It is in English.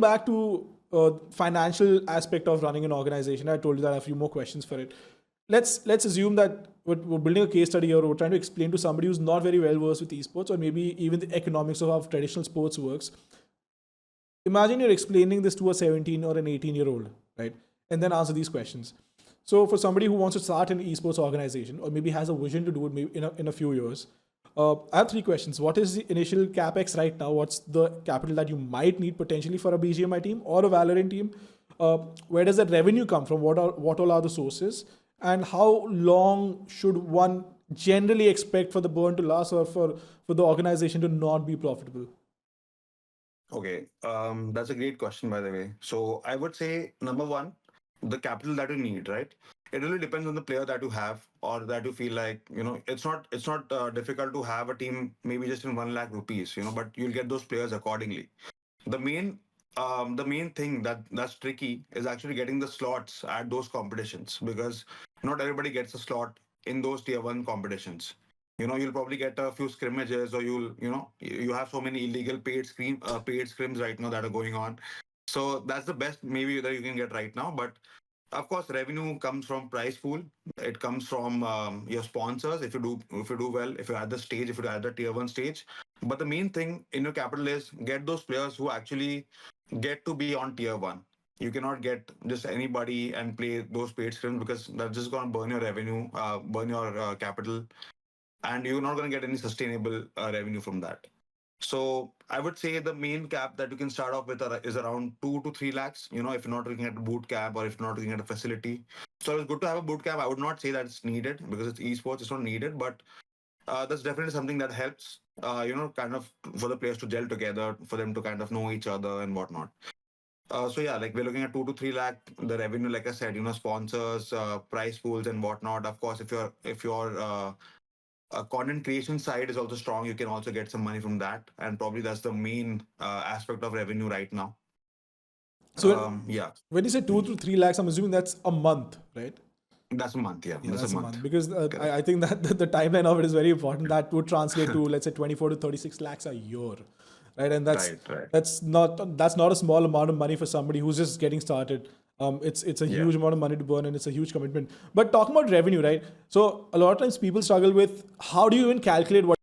going back to financial aspect of running an organization, I told you that I have a few more questions for it. Let's assume that we're building a case study here. We're trying to explain to somebody who's not very well versed with esports, or maybe even the economics of how traditional sports works. Imagine you're explaining this to a 17 or an 18-year-old, right? And then answer these questions. So for somebody who wants to start an esports organization, or maybe has a vision to do it maybe in a few years, I have three questions. What is the initial capex right now? What's the capital that you might need potentially for a BGMI team or a Valorant team? Where does that revenue come from? What all are the sources? And how long should one generally expect for the burn to last, or for the organization to not be profitable? Okay, that's a great question, by the way. So I would say number one, the capital that you need, right? It really depends on the player that you have, or that you feel like, it's not difficult to have a team maybe just in 1 lakh rupees, but you'll get those players accordingly. The main thing that's tricky is actually getting the slots at those competitions, because not everybody gets a slot in those tier 1 competitions. You'll probably get a few scrimmages, or you have so many illegal paid scrims right now that are going on. So that's the best maybe that you can get right now. But of course, revenue comes from prize pool. It comes from your sponsors. If you do well, if you're at the stage, if you're at the tier 1 stage. But the main thing in your capital is get those players who actually get to be on tier 1. You cannot get just anybody and play those paid scrims, because that's just going to burn your revenue, burn your capital, and you're not going to get any sustainable revenue from that. So I would say the main cap that you can start off with is around 2 to 3 lakhs. If you're not looking at a boot camp, or if you're not looking at a facility. So it's good to have a boot camp. I would not say that it's needed, because it's esports. It's not needed, but that's definitely something that helps. Kind of for the players to gel together, for them to kind of know each other and whatnot. So yeah, like we're looking at 2 to 3 lakh. The revenue, like I said, sponsors, price pools, and whatnot. Of course, if your content creation side is also strong, you can also get some money from that, and probably that's the main aspect of revenue right now. So Yeah, when you say 2 to 3 lakhs, I'm assuming that's a month, right? that's a month. Yeah, Yeah, that's a that's a month. month, because Correct. I think that the timeline of it is very important. That would translate to, let's say, 24 to 36 lakhs a year, right? And that's Right, right. that's not that's not a small amount of money for somebody who's just getting started. It's a Yeah. huge amount of money to burn, and it's a huge commitment. But talking about revenue, right? So a lot of times people struggle with, how do you even calculate what